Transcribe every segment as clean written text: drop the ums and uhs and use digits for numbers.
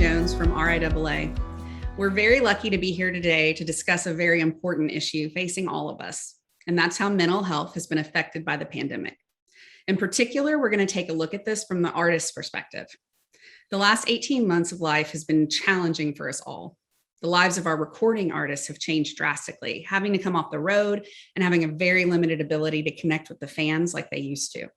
Jones from RIAA. We're very lucky to be here today to discuss a very important issue facing all of us, and that's how mental health has been affected by the pandemic. In particular, we're going to take a look at this from the artist's perspective. The last 18 months of life has been challenging for us all. The lives of our recording artists have changed drastically, having to come off the road and having a very limited ability to connect with the fans like they used to.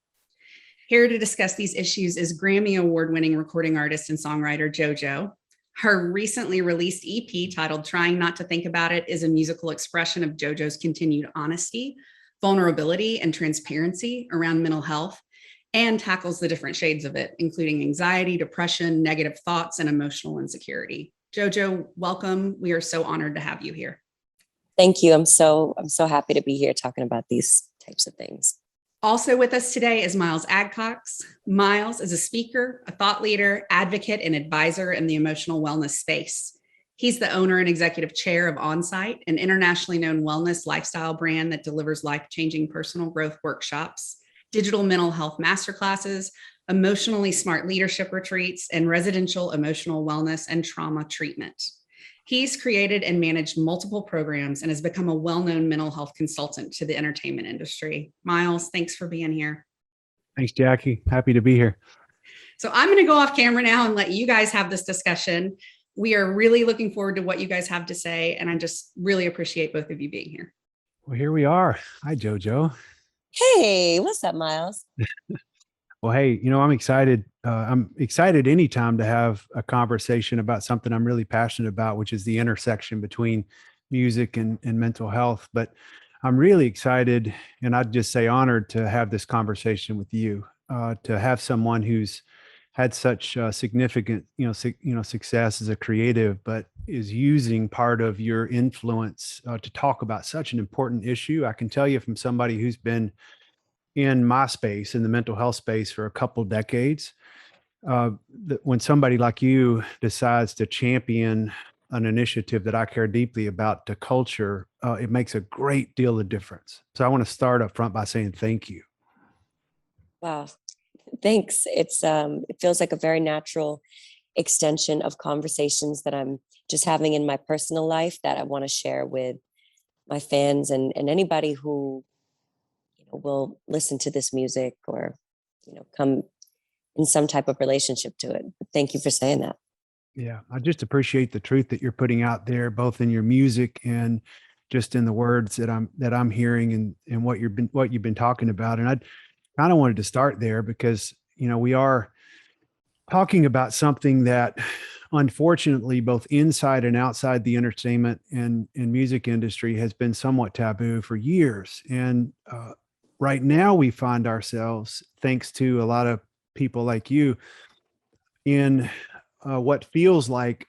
Here to discuss these issues is Grammy Award-winning recording artist and songwriter JoJo. Her recently released EP titled Trying Not to Think About It is a musical expression of JoJo's continued honesty, vulnerability, and transparency around mental health, and tackles the different shades of it, including anxiety, depression, negative thoughts, and emotional insecurity. JoJo, welcome. We are so honored to have you here. Thank you. I'm so happy to be here talking about these types of things. Also with us today is Miles Adcox. Miles is a speaker, a thought leader, advocate, and advisor in the emotional wellness space. He's the owner and executive chair of Onsite, an internationally known wellness lifestyle brand that delivers life-changing personal growth workshops, digital mental health masterclasses, emotionally smart leadership retreats, and residential emotional wellness and trauma treatment. He's created and managed multiple programs and has become a well-known mental health consultant to the entertainment industry. Miles, thanks for being here. Thanks, Jackie. Happy to be here. So I'm going to go off camera now and let you guys have this discussion. We are really looking forward to what you guys have to say, and I just really appreciate both of you being here. Well, here we are. Hi, JoJo. Hey, what's up, Miles? Well, hey, I'm excited. I'm excited anytime to have a conversation about something I'm really passionate about, which is the intersection between music and mental health. But I'm really excited, and I'd just say honored to have this conversation with you, to have someone who's had such significant, success as a creative, but is using part of your influence to talk about such an important issue. I can tell you from somebody who's been in my space, in the mental health space for a couple decades, when somebody like you decides to champion an initiative that I care deeply about to culture, it makes a great deal of difference. So I want to start up front by saying thank you. Wow, thanks. It feels like a very natural extension of conversations that I'm just having in my personal life that I want to share with my fans and anybody who will listen to this music or, come in some type of relationship to it. But thank you for saying that. Yeah, I just appreciate the truth that you're putting out there, both in your music and just in the words that I'm hearing and what you've been talking about. And I kind of wanted to start there because, we are talking about something that unfortunately, both inside and outside the entertainment and music industry has been somewhat taboo for years. And, right now, we find ourselves, thanks to a lot of people like you, in what feels like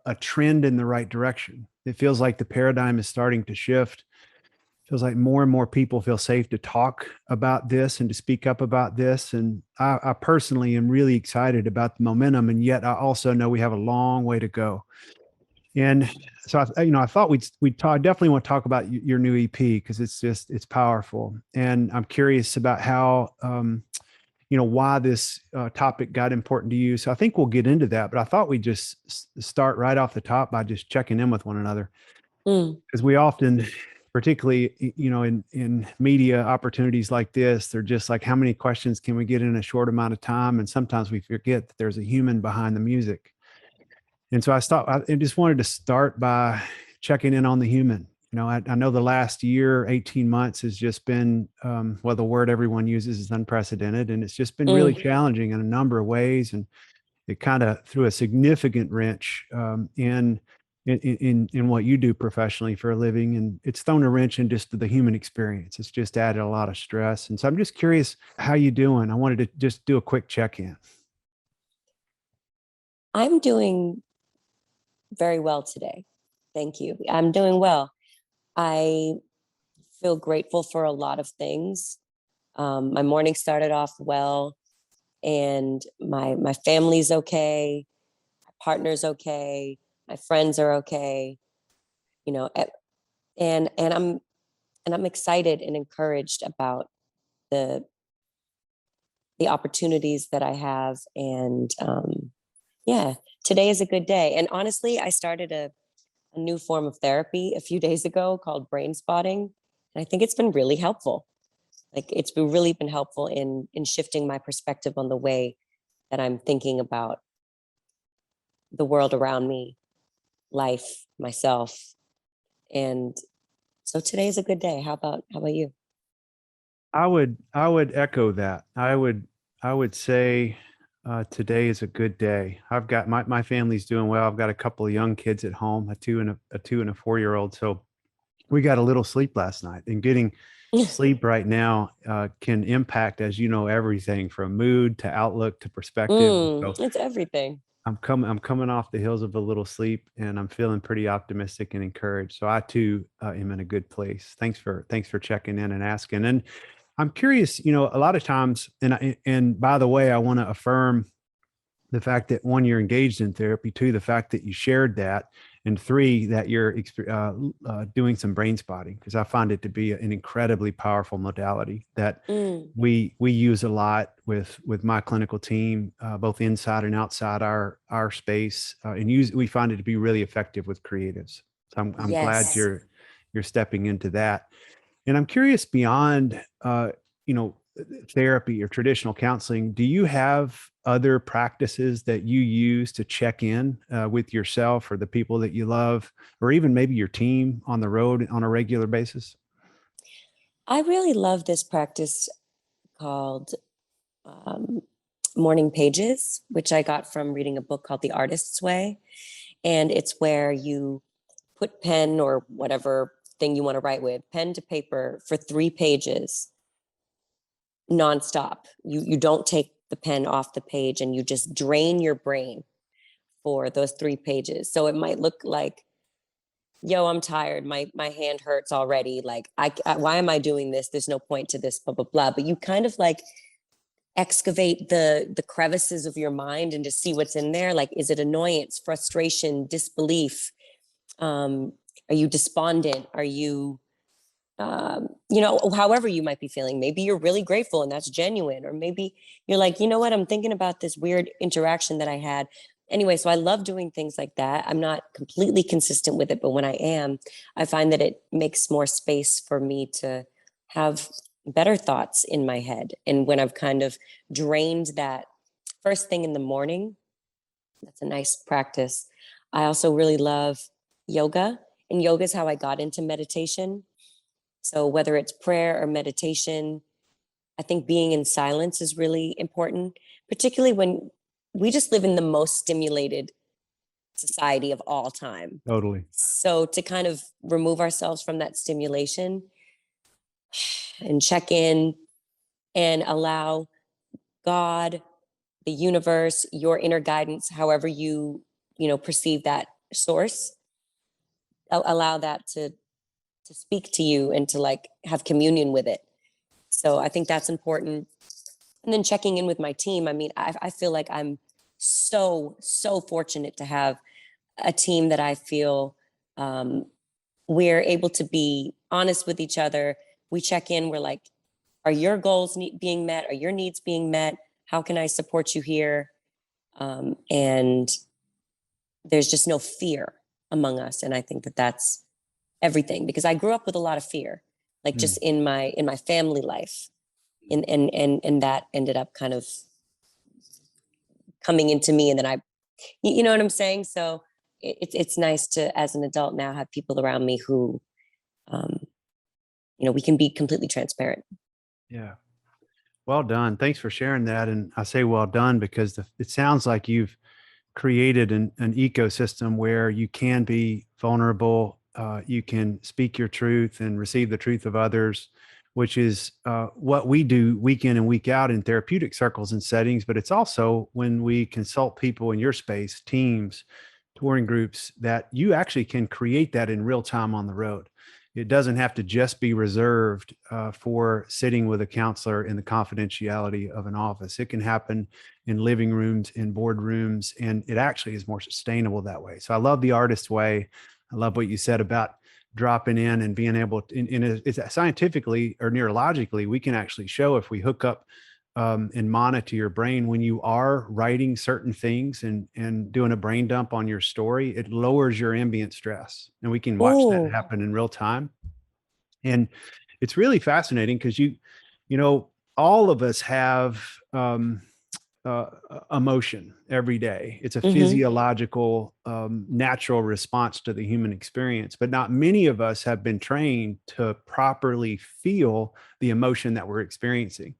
a trend in the right direction. It feels like the paradigm is starting to shift. It feels like more and more people feel safe to talk about this and to speak up about this. And I personally am really excited about the momentum, and yet I also know we have a long way to go. And so, I thought we'd talk. I definitely want to talk about your new EP because it's powerful. And I'm curious about how, why this topic got important to you. So I think we'll get into that. But I thought we'd just start right off the top by just checking in with one another, because we often, particularly, in media opportunities like this, they're just like, how many questions can we get in a short amount of time? And sometimes we forget that there's a human behind the music. And so I just wanted to start by checking in on the human. I know the last year, 18 months has just been, the word everyone uses is unprecedented. And it's just been really challenging in a number of ways. And it kind of threw a significant wrench in what you do professionally for a living. And it's thrown a wrench in just the human experience. It's just added a lot of stress. And so I'm just curious, how you doing? I wanted to just do a quick check-in. I'm doing very well today. Thank you. I'm doing well. I feel grateful for a lot of things. My morning started off well, and my family's okay. My partner's okay. My friends are okay. And I'm excited and encouraged about the opportunities that I have, and today is a good day. And honestly, I started a new form of therapy a few days ago called brain spotting. And I think it's been really helpful. Like it's been really been helpful in shifting my perspective on the way that I'm thinking about the world around me, life, myself. And so today is a good day. How about you? I would echo that. I would say today is a good day. I've got my family's doing well. I've got a couple of young kids at home, a 2 and a 4-year-old. So we got a little sleep last night, and getting sleep right now can impact, as you know, everything from mood to outlook to perspective. So It's everything. I'm coming off the heels of a little sleep, and I'm feeling pretty optimistic and encouraged. So I too am in a good place. Thanks for checking in and asking. And I'm curious, a lot of times, and by the way, I want to affirm the fact that, one, you're engaged in therapy, two, the fact that you shared that, and three, that you're doing some brain spotting, because I find it to be an incredibly powerful modality that Mm, we use a lot with my clinical team, both inside and outside our space, and we find it to be really effective with creatives. So I'm glad yes. you're stepping into that. And I'm curious, beyond you know therapy or traditional counseling, do you have other practices that you use to check in with yourself or the people that you love, or even maybe your team on the road on a regular basis? I really love this practice called um, morning pages, which I got from reading a book called The Artist's Way. And it's where you put pen or whatever thing you want to write with, pen to paper for 3 pages nonstop. You don't take the pen off the page, and you just drain your brain for those 3 pages. So it might look like, yo, I'm tired. My hand hurts already. Like, why am I doing this? There's no point to this, blah, blah, blah. But you kind of like excavate the crevices of your mind and just see what's in there. Like, is it annoyance, frustration, disbelief? Um, are you despondent? Are you, however you might be feeling? Maybe you're really grateful and that's genuine. Or maybe you're like, you know what? I'm thinking about this weird interaction that I had. Anyway, so I love doing things like that. I'm not completely consistent with it, but when I am, I find that it makes more space for me to have better thoughts in my head. And when I've kind of drained that first thing in the morning, that's a nice practice. I also really love yoga, and yoga is how I got into meditation. So whether it's prayer or meditation, I think being in silence is really important, particularly when we just live in the most stimulated society of all time. Totally. So to kind of remove ourselves from that stimulation and check in and allow God, the universe, your inner guidance, however perceive that source, allow that to speak to you and to like have communion with it. So I think that's important. And then checking in with my team. I mean, I feel like I'm so fortunate to have a team that I feel we're able to be honest with each other. We check in. We're like, are your goals being met? Are your needs being met? How can I support you here? And there's just no fear among us. And I think that that's everything, because I grew up with a lot of fear, like Mm. just in my family life. And that ended up kind of coming into me. And then you know what I'm saying? So it's nice to, as an adult now, have people around me who, we can be completely transparent. Yeah. Well done. Thanks for sharing that. And I say well done because it sounds like you've created an ecosystem where you can be vulnerable, you can speak your truth and receive the truth of others, which is what we do week in and week out in therapeutic circles and settings. But it's also when we consult people in your space, teams, touring groups, that you actually can create that in real time on the road. It doesn't have to just be reserved for sitting with a counselor in the confidentiality of an office. It can happen in living rooms, in boardrooms, and it actually is more sustainable that way. So I love the artist way. I love what you said about dropping in and being able to, it's scientifically or neurologically, we can actually show if we hook up and monitor your brain when you are writing certain things and doing a brain dump on your story. It lowers your ambient stress, and we can watch that Oh, happen in real time. And it's really fascinating because all of us have emotion every day. It's a mm-hmm. physiological, natural response to the human experience, but not many of us have been trained to properly feel the emotion that we're experiencing.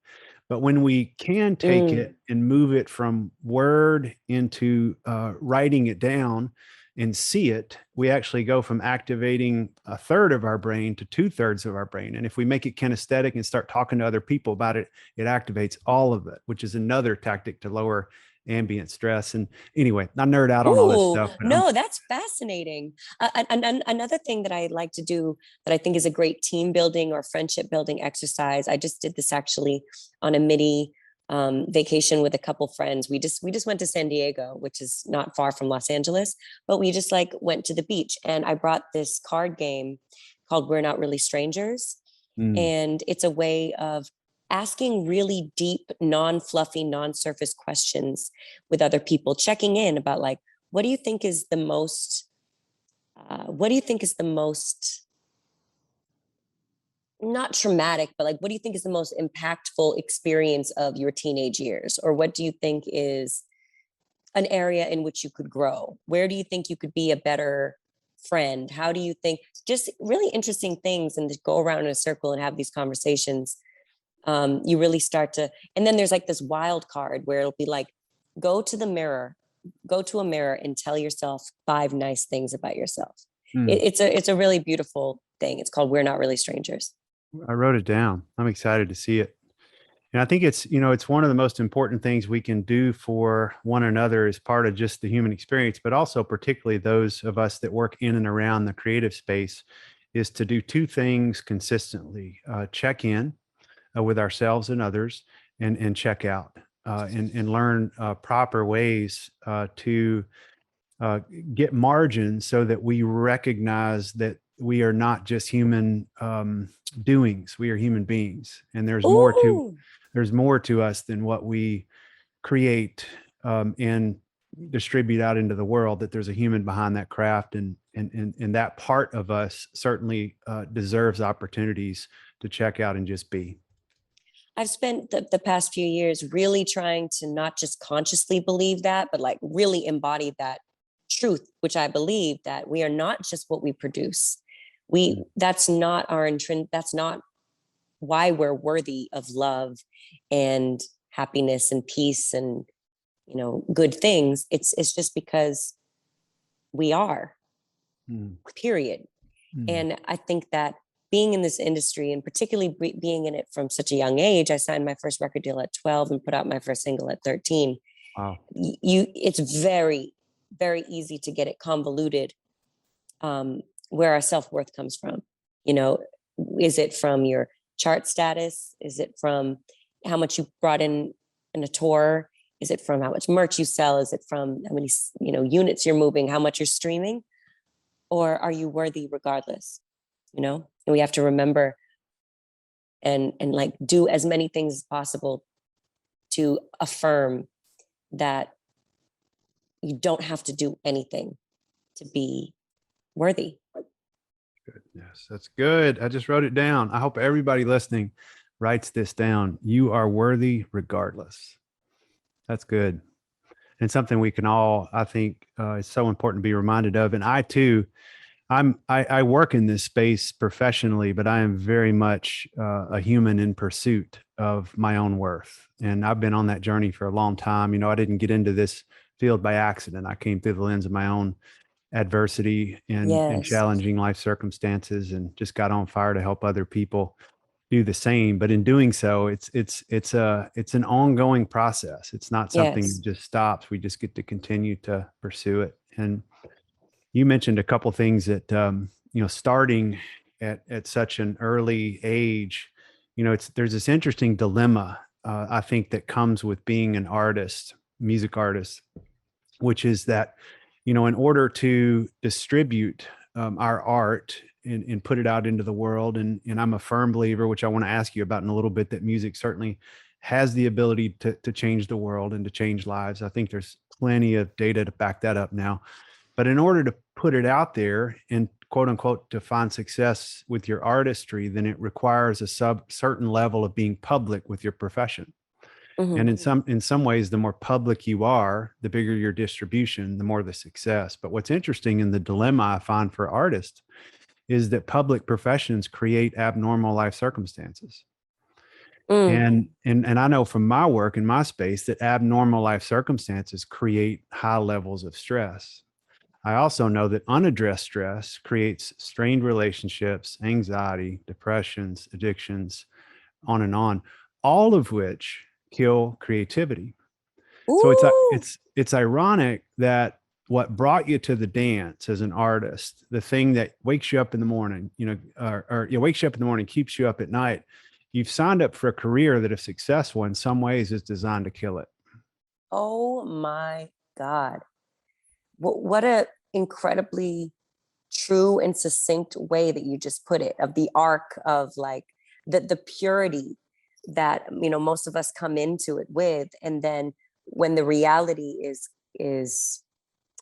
But when we can take Mm. it and move it from word into writing it down and see it, we actually go from activating a third of our brain to 2/3 of our brain. And if we make it kinesthetic and start talking to other people about it, it activates all of it, which is another tactic to lower ambient stress. And anyway, I nerd out on all this Oh, stuff, but no, that's fascinating. And another thing that I like to do that I think is a great team building or friendship building exercise. I just did this actually on a mini vacation with a couple friends. We just went to San Diego, which is not far from Los Angeles, but we just like went to the beach. And I brought this card game called We're Not Really Strangers. Mm. And it's a way of asking really deep, non-fluffy, non-surface questions with other people, checking in about like, what do you think is the most, what do you think is the most, not traumatic, but like, what do you think is the most impactful experience of your teenage years? Or what do you think is an area in which you could grow? Where do you think you could be a better friend? How do you think, just really interesting things, and to go around in a circle and have these conversations. You really start to, and then there's like this wild card where it'll be like, go to the mirror, go to a mirror and tell yourself 5 nice things about yourself. Mm. It's a really beautiful thing. It's called We're Not Really Strangers. I wrote it down. I'm excited to see it. And I think it's one of the most important things we can do for one another as part of just the human experience, but also particularly those of us that work in and around the creative space, is to do 2 things consistently: check in with ourselves and others, and check out, and learn proper ways to get margin so that we recognize that we are not just human doings. We are human beings, and Ooh, there's more to us than what we create and distribute out into the world. That there's a human behind that craft, and that part of us certainly deserves opportunities to check out and just be. I've spent the past few years really trying to not just consciously believe that, but like really embody that truth, which I believe that we are not just what we produce. That's not our that's not why we're worthy of love and happiness and peace and, good things. It's just because we are, Mm. period. Mm. And I think that being in this industry, and particularly being in it from such a young age, I signed my first record deal at 12 and put out my first single at 13. Wow. It's very, very easy to get it convoluted, where our self-worth comes from. Is it from your chart status? Is it from how much you brought in a tour? Is it from how much merch you sell? Is it from how many units you're moving, how much you're streaming? Or are you worthy regardless? And we have to remember and like do as many things as possible to affirm that you don't have to do anything to be worthy. Good. Yes, that's good. I just wrote it down. I hope everybody listening writes this down. You are worthy regardless. That's good. And something we can all, I think, is so important to be reminded of. And I too, I work in this space professionally, but I am very much a human in pursuit of my own worth. And I've been on that journey for a long time. I didn't get into this field by accident. I came through the lens of my own adversity and Yes. challenging life circumstances, and just got on fire to help other people do the same. But in doing so, it's an ongoing process. It's not something Yes. that just stops. We just get to continue to pursue it. And you mentioned a couple things that starting at such an early age, there's this interesting dilemma, I think, that comes with being an artist, music artist, which is that in order to distribute our art and put it out into the world. And I'm a firm believer, which I want to ask you about in a little bit, that music certainly has the ability to change the world and to change lives. I think there's plenty of data to back that up now. But in order to put it out there and quote unquote to find success with your artistry, then it requires a certain level of being public with your profession. And in some ways, the more public you are, the bigger your distribution, the more the success. But what's interesting, in the dilemma I find for artists, is that public professions create abnormal life circumstances. And I know from my work in my space that abnormal life circumstances create high levels of stress. I also know that unaddressed stress creates strained relationships, anxiety, depressions, addictions, on, all of which kill creativity. So it's ironic that what brought you to the dance as an artist, the thing that wakes you up in the morning, or wakes you up in the morning, keeps you up at night, you've signed up for a career that, if successful, in some ways is designed to kill it. Oh my God. What a incredibly true and succinct way that you just put it, of the arc of like the purity that, most of us come into it with. And then when the reality is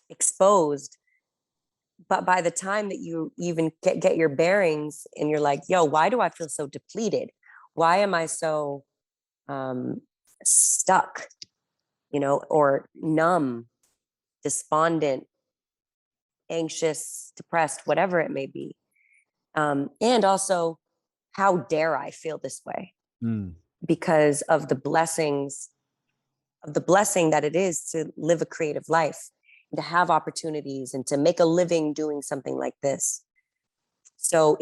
exposed, but by the time that you even get your bearings and you're like, yo, why do I feel so depleted? Why am I so stuck, or numb, despondent, anxious, depressed, whatever it may be. And also, how dare I feel this way? Because of the blessing that it is to live a creative life, to have opportunities and to make a living doing something like this. So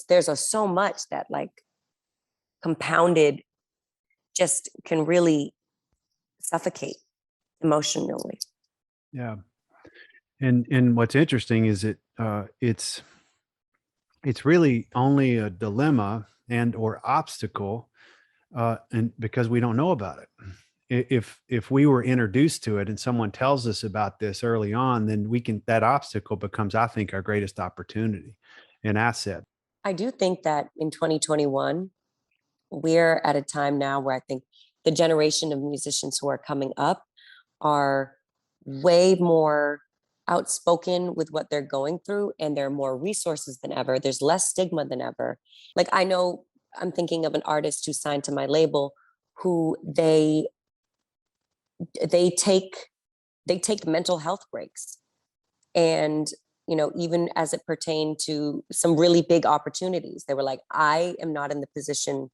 there's so much that, like, compounded, just can really suffocate emotionally. Yeah. And what's interesting is it's really only a dilemma and or obstacle, and because we don't know about it. If we were introduced to it and someone tells us about this early on, then that obstacle becomes, I think, our greatest opportunity and asset. I do think that in 2021, we're at a time now where I think the generation of musicians who are coming up are way more outspoken with what they're going through, and there are more resources than ever. There's less stigma than ever. Like, I know, I'm thinking of an artist who signed to my label, who they take mental health breaks. And, even as it pertained to some really big opportunities, they were like, I am not in the position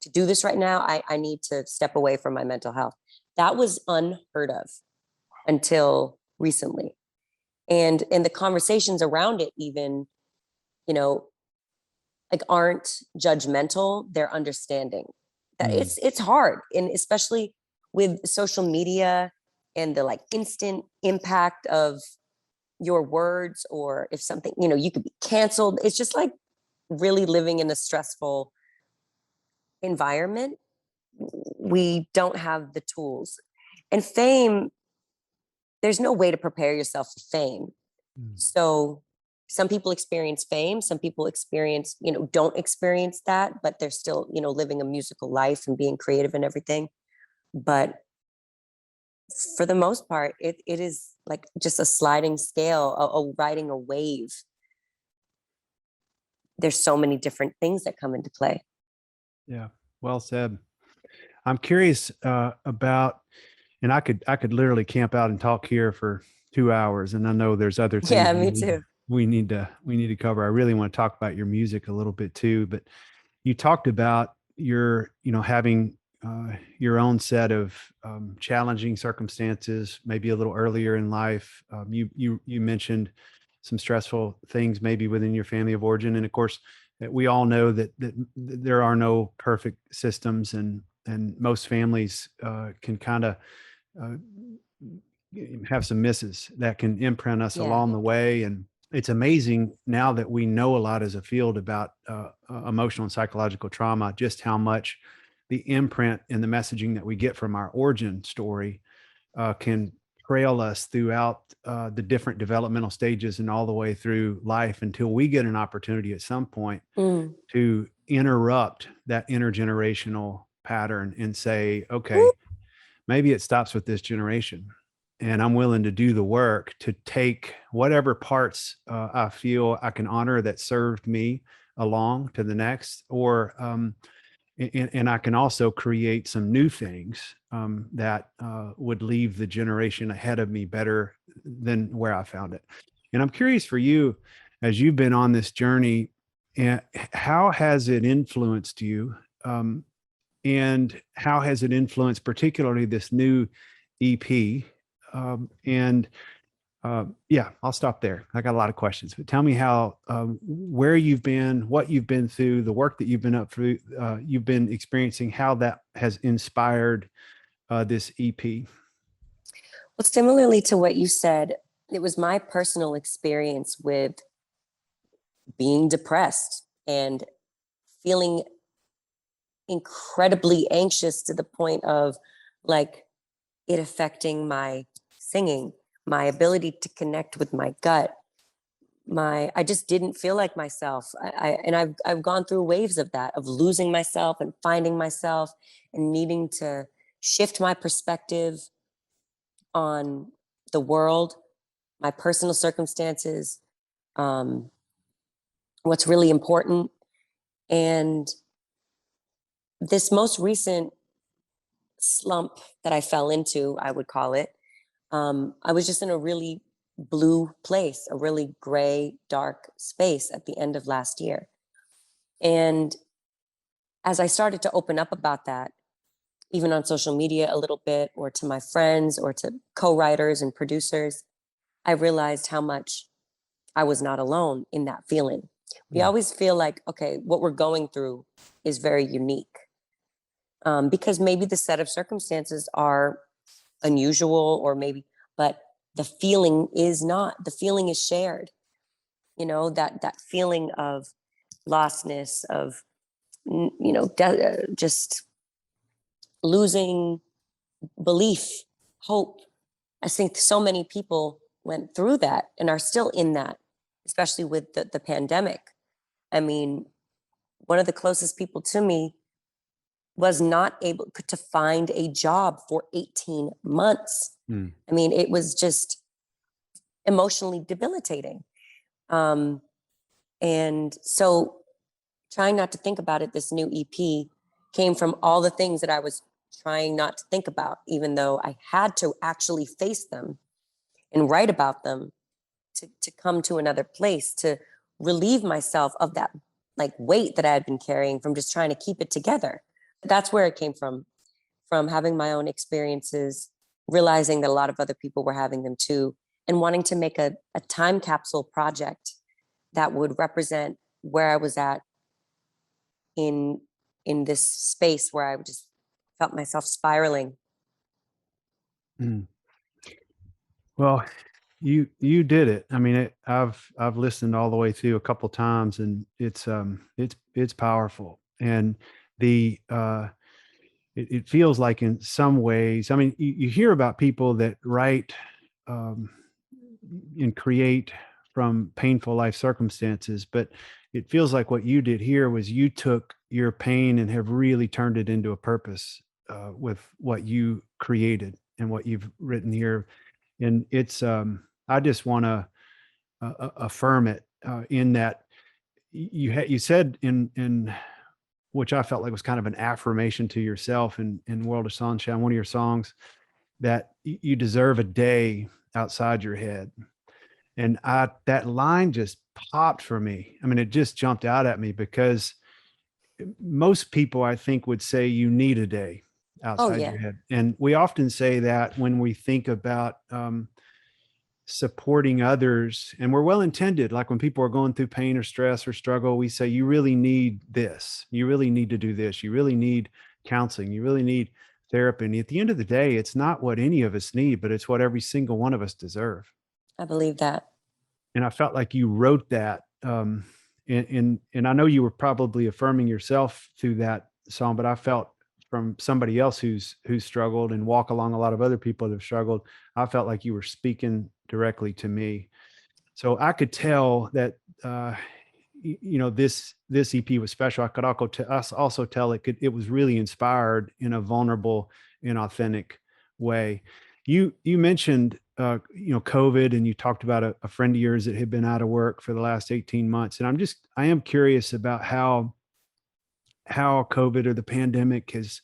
to do this right now. I need to step away from my mental health. That was unheard of until recently. And the conversations around it even, like, aren't judgmental. They're understanding that it's hard. And especially with social media and the, like, instant impact of your words, or if something, you could be canceled. It's just like really living in a stressful environment. We don't have the tools. And fame, there's no way to prepare yourself for fame. So some people experience fame, some people don't experience that, but they're still, living a musical life and being creative and everything. But for the most part, it is like just a sliding scale, a riding a wave. There's so many different things that come into play. Yeah, well said. I'm curious about, and I could literally camp out and talk here for 2 hours, and I know there's other things. Yeah, me too. We need to cover. I really want to talk about your music a little bit too, but you talked about your, having your own set of challenging circumstances, maybe a little earlier in life. You mentioned some stressful things maybe within your family of origin, and of course, we all know that there are no perfect systems, and most families can kind of have some misses that can imprint us along the way. And it's amazing now that we know a lot as a field about emotional and psychological trauma, just how much the imprint and the messaging that we get from our origin story can trail us throughout the different developmental stages and all the way through life until we get an opportunity at some point to interrupt that intergenerational pattern and say, okay, maybe it stops with this generation. And I'm willing to do the work to take whatever parts I feel I can honor that served me along to the next, or and I can also create some new things that would leave the generation ahead of me better than where I found it. And I'm curious for you, as you've been on this journey, how has it influenced you? And how has it influenced particularly this new EP? Yeah, I'll stop there. I got a lot of questions, but tell me how, where you've been, what you've been through, the work that you've been up through, you've been experiencing, how that has inspired this EP. Well, similarly to what you said, it was my personal experience with being depressed and feeling incredibly anxious to the point of like it affecting my singing, my ability to connect with my gut. I just didn't feel like myself. I've gone through waves of that, of losing myself and finding myself and needing to shift my perspective on the world, my personal circumstances, what's really important. And this most recent slump that I fell into, I would call it, I was just in a really blue place, a really gray, dark space at the end of last year. And as I started to open up about that, even on social media a little bit, or to my friends, or to co-writers and producers, I realized how much I was not alone in that feeling. We always feel like, okay, what we're going through is very unique. Because maybe the set of circumstances are unusual, or maybe, but the feeling is not. The feeling is shared. You know, that feeling of lostness, of just losing belief, hope. I think so many people went through that and are still in that, especially with the pandemic. I mean, one of the closest people to me was not able to find a job for 18 months. I mean, it was just emotionally debilitating. And so trying not to think about it, this new EP came from all the things that I was trying not to think about, even though I had to actually face them and write about them to come to another place, to relieve myself of that like weight that I had been carrying from just trying to keep it together. That's where it came from having my own experiences, realizing that a lot of other people were having them too, and wanting to make a time capsule project that would represent where I was at in this space where I just felt myself spiraling. Well, you did it. I mean, I've listened all the way through a couple times, and it's powerful. And it feels like in some ways, I mean, you hear about people that write and create from painful life circumstances, but it feels like what you did here was you took your pain and have really turned it into a purpose with what you created and what you've written here. And it's, I just want to affirm it in that you said in which I felt like was kind of an affirmation to yourself in World of Sunshine, one of your songs, that you deserve a day outside your head. And that line just popped for me. I mean, it just jumped out at me because most people, I think, would say you need a day outside your head. And we often say that when we think about supporting others, and we're well intended. Like when people are going through pain or stress or struggle, we say, you really need this. You really need to do this. You really need counseling. You really need therapy. And at the end of the day, it's not what any of us need, but it's what every single one of us deserve. I believe that. And I felt like you wrote that. And I know you were probably affirming yourself through that song, but I felt somebody else who's struggled and walk along a lot of other people that have struggled, I felt like you were speaking directly to me. So I could tell that, this EP was special. I could also tell it was really inspired in a vulnerable and authentic way. You mentioned, COVID, and you talked about a friend of yours that had been out of work for the last 18 months. And I am curious about how COVID or the pandemic has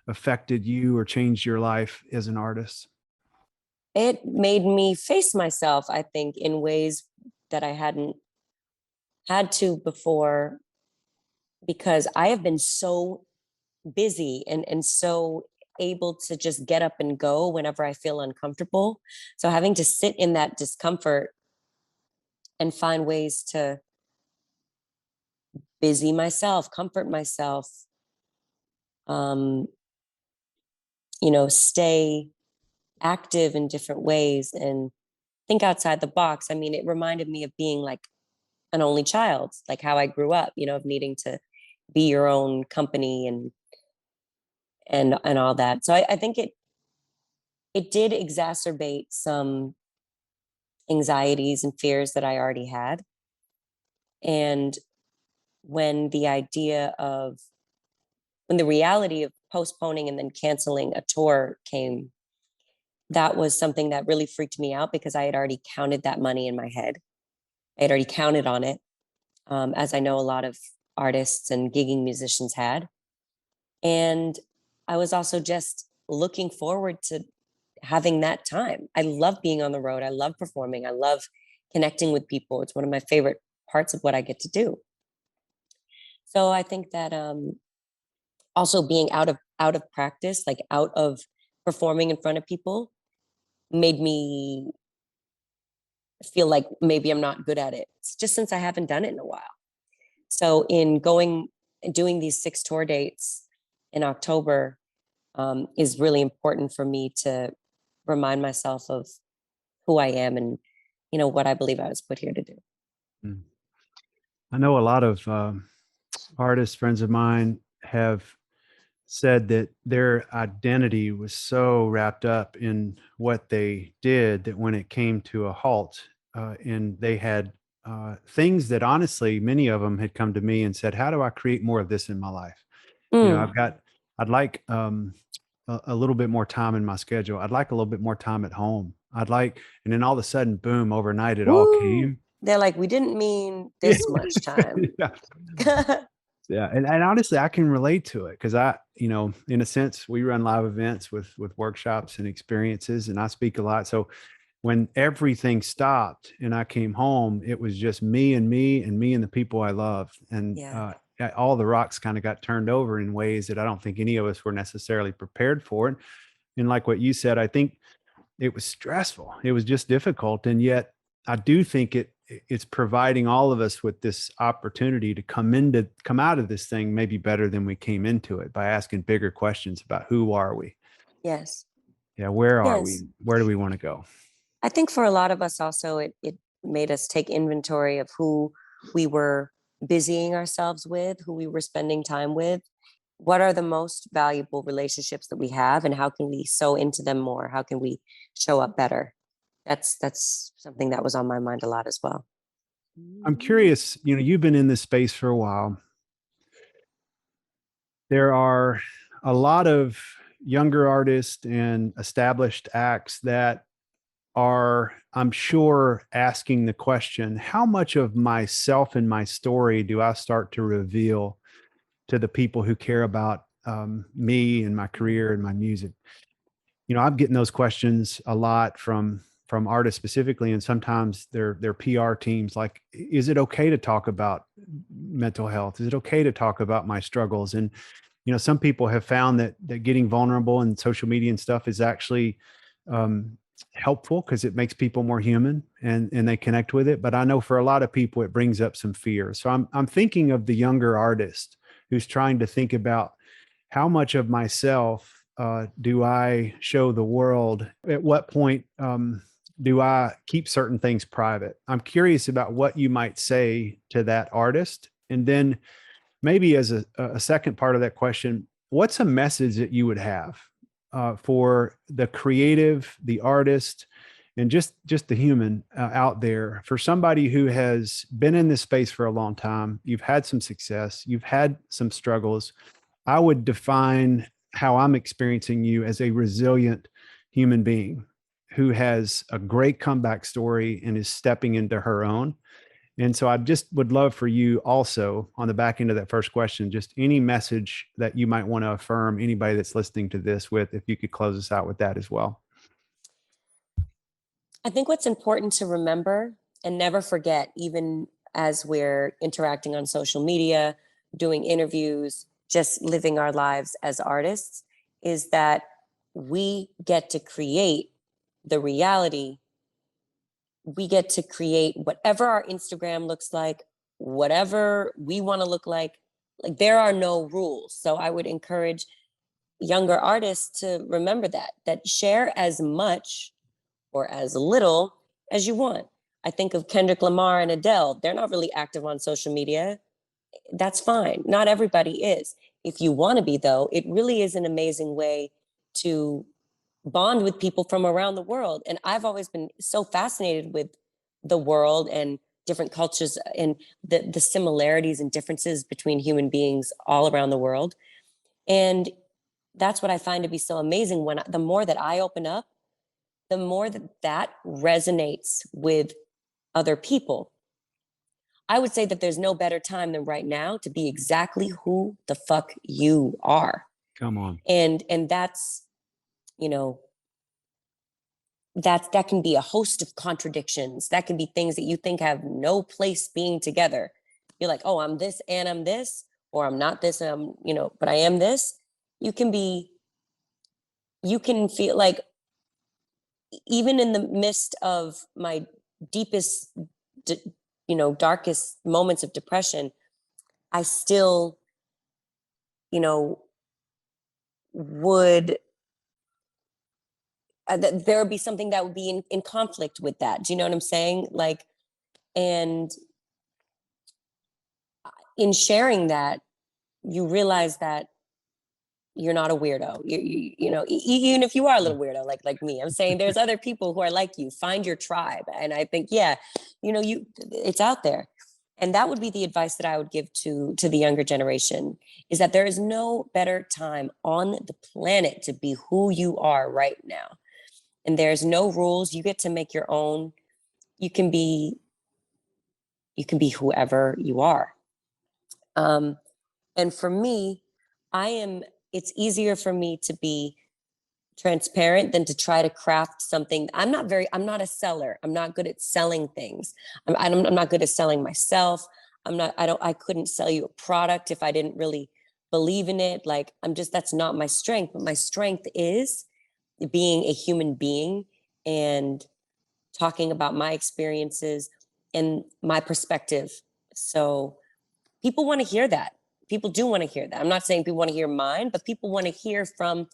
affected you or changed your life as an artist. It made me face myself, I think, in ways that I hadn't had to before, because I have been so busy and so able to just get up and go whenever I feel uncomfortable. So having to sit in that discomfort and find ways to busy myself, comfort myself, stay active in different ways and think outside the box. I mean, it reminded me of being like an only child, like how I grew up, of needing to be your own company and all that. So I think it did exacerbate some anxieties and fears that I already had. And when the reality of postponing and then canceling a tour came, that was something that really freaked me out, because I had already counted that money in my head. I had already counted on it, as I know a lot of artists and gigging musicians had. And I was also just looking forward to having that time. I love being on the road. I love performing. I love connecting with people. It's one of my favorite parts of what I get to do. So I think that also being out of practice, like out of performing in front of people, made me feel like maybe I'm not good at it. It's just since I haven't done it in a while. So in going and doing these 6 tour dates in October is really important for me to remind myself of who I am and, what I believe I was put here to do. I know a lot of artists, friends of mine, have said that their identity was so wrapped up in what they did that when it came to a halt, and they had things that honestly, many of them had come to me and said, how do I create more of this in my life? I'd like a little bit more time in my schedule. I'd like a little bit more time at home. And then all of a sudden, boom, overnight, it all came. They're like, we didn't mean this much time. Yeah. And honestly, I can relate to it because in a sense, we run live events with workshops and experiences, and I speak a lot. So when everything stopped and I came home, it was just me and the people I love. And all the rocks kind of got turned over in ways that I don't think any of us were necessarily prepared for. And like what you said, I think it was stressful. It was just difficult. And yet I do think it's providing all of us with this opportunity to come out of this thing maybe better than we came into it, by asking bigger questions about who are we? Yes. Yeah. Where are we? Where do we want to go? I think for a lot of us also, it made us take inventory of who we were busying ourselves with, who we were spending time with. What are the most valuable relationships that we have, and how can we sow into them more? How can we show up better? That's something that was on my mind a lot as well. I'm curious, you've been in this space for a while. There are a lot of younger artists and established acts that are, I'm sure, asking the question, how much of myself and my story do I start to reveal to the people who care about me and my career and my music? I'm getting those questions a lot from artists specifically, and sometimes their PR teams, like, is it okay to talk about mental health? Is it okay to talk about my struggles? And some people have found that getting vulnerable in social media and stuff is actually helpful because it makes people more human and they connect with it. But I know for a lot of people, it brings up some fear. So I'm thinking of the younger artist who's trying to think about, how much of myself do I show the world? At what point do I keep certain things private? I'm curious about what you might say to that artist. And then maybe as a second part of that question, what's a message that you would have for the creative, the artist, and just the human out there, for somebody who has been in this space for a long time? You've had some success, you've had some struggles. I would define how I'm experiencing you as a resilient human being who has a great comeback story and is stepping into her own. And so I just would love for you also, on the back end of that first question, just any message that you might want to affirm anybody that's listening to this with, if you could close us out with that as well. I think what's important to remember and never forget, even as we're interacting on social media, doing interviews, just living our lives as artists, is that we get to create the reality. We get to create whatever our Instagram looks like, whatever we want to look like. Like, there are no rules. So I would encourage younger artists to remember that share as much or as little as you want. I think of Kendrick Lamar and Adele. They're not really active on social media. That's fine. Not everybody is. If you want to be, though, it really is an amazing way to bond with people from around the world. And I've always been so fascinated with the world and different cultures and the similarities and differences between human beings all around the world. And that's what I find to be so amazing. When the more that I open up, the more that resonates with other people. I would say that there's no better time than right now to be exactly who the fuck you are. Come on. And that's, you know, that can be a host of contradictions. That can be things that you think have no place being together. You're like, oh, I'm this and I'm this, or I'm not this, and I'm, but I am this. You can feel like, even in the midst of my deepest, darkest moments of depression, I still, would, there would be something that would be in conflict with that. Do you know what I'm saying? Like, and in sharing that, you realize that you're not a weirdo. Even if you are a little weirdo, like me, I'm saying there's other people who are like you. Find your tribe. And I think, it's out there. And that would be the advice that I would give to the younger generation, is that there is no better time on the planet to be who you are right now. And there's no rules. You get to make your own. You can be whoever you are. And for me, it's easier for me to be transparent than to try to craft something. I'm not a seller. I'm not good at selling things. I'm not good at selling myself. I couldn't sell you a product if I didn't really believe in it. Like, that's not my strength. But my strength is being a human being and talking about my experiences and my perspective. So people want to hear that. People do want to hear that. I'm not saying people want to hear mine, but people want to hear from,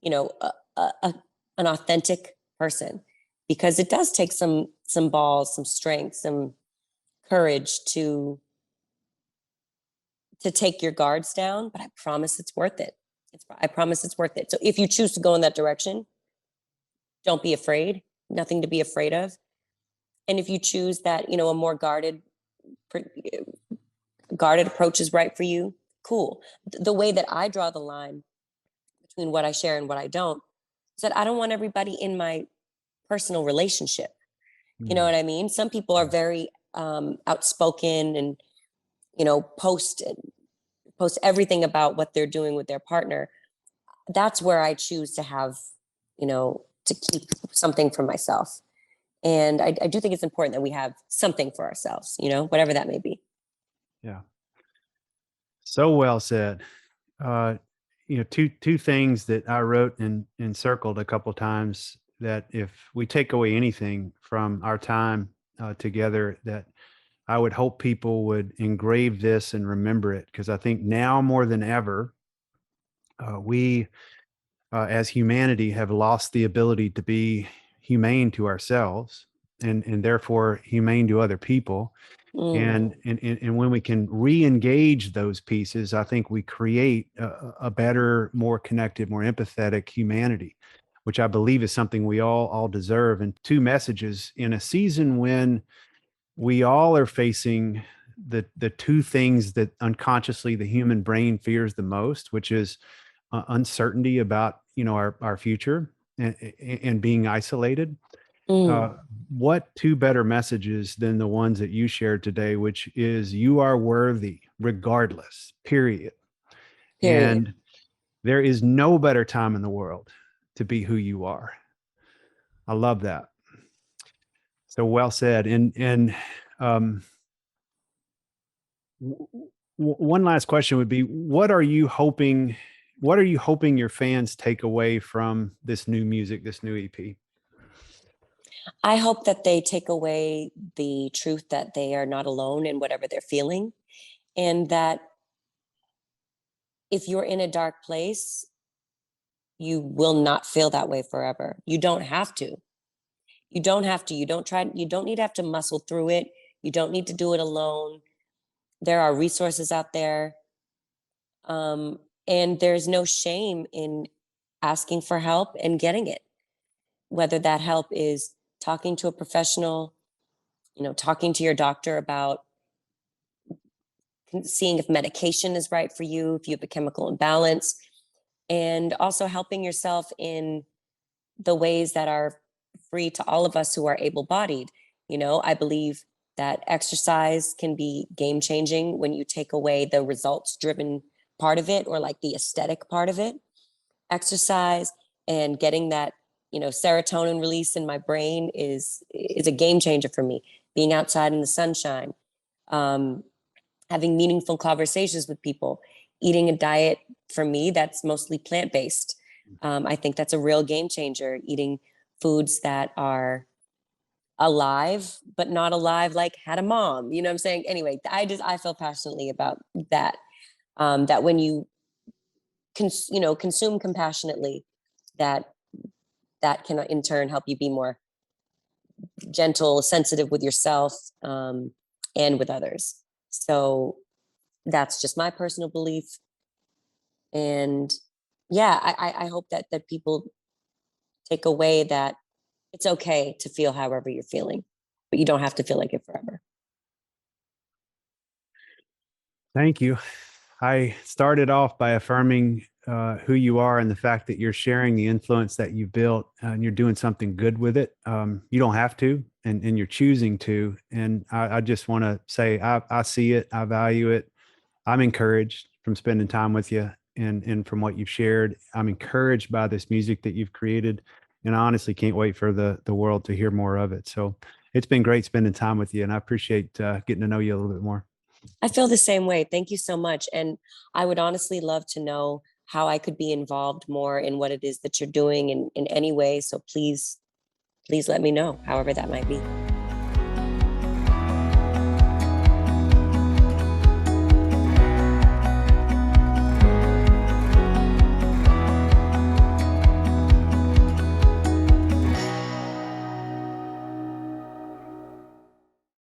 an authentic person, because it does take some balls, some strength, some courage to take your guards down. But I promise it's worth it. I promise it's worth it. So if you choose to go in that direction, don't be afraid. Nothing to be afraid of. And if you choose that, a more guarded approach is right for you, cool. The way that I draw the line between what I share and what I don't is that I don't want everybody in my personal relationship. You know what I mean? Some people are very outspoken and, post everything about what they're doing with their partner. That's where I choose to have, to keep something for myself. And I do think it's important that we have something for ourselves, whatever that may be. Yeah. So well said. Two things that I wrote and circled a couple of times, that if we take away anything from our time together, that I would hope people would engrave this and remember it, because I think now more than ever, we as humanity have lost the ability to be humane to ourselves and therefore humane to other people. And when we can re-engage those pieces, I think we create a better, more connected, more empathetic humanity, which I believe is something we all deserve. And two messages in a season when we all are facing the two things that unconsciously the human brain fears the most, which is uncertainty about our future and being isolated. What two better messages than the ones that you shared today, which is you are worthy regardless, period. And there is no better time in the world to be who you are. I love that. So well said. And one last question would be, what are you hoping your fans take away from this new music, this new EP? I hope that they take away the truth that they are not alone in whatever they're feeling, and that if you're in a dark place, you will not feel that way forever. You don't have to. You don't have to. You don't need to have to muscle through it. You don't need to do it alone. There are resources out there. And there's no shame in asking for help and getting it. Whether that help is talking to a professional, talking to your doctor about seeing if medication is right for you, if you have a chemical imbalance, and also helping yourself in the ways that are free to all of us who are able-bodied. I believe that exercise can be game-changing when you take away the results-driven part of it, or like the aesthetic part of it. Exercise and getting that serotonin release in my brain is a game changer for me. Being outside in the sunshine, having meaningful conversations with people, eating a diet for me that's mostly plant-based. I think that's a real game changer. Eating foods that are alive, but not alive like had a mom. You know what I'm saying? Anyway, I feel passionately about that. That when you consume compassionately, that can in turn help you be more gentle, sensitive with yourself, and with others. So that's just my personal belief. And yeah, I hope that people take away that it's okay to feel however you're feeling, but you don't have to feel like it forever. Thank you. I started off by affirming who you are and the fact that you're sharing the influence that you built, and you're doing something good with it. You don't have to, and you're choosing to. And I just want to say, I see it. I value it. I'm encouraged from spending time with you and from what you've shared. I'm encouraged by this music that you've created, and I honestly can't wait for the world to hear more of it. So it's been great spending time with you, and I appreciate getting to know you a little bit more. I feel the same way. Thank you so much. And I would honestly love to know how I could be involved more in what it is that you're doing in any way. So please let me know, however that might be.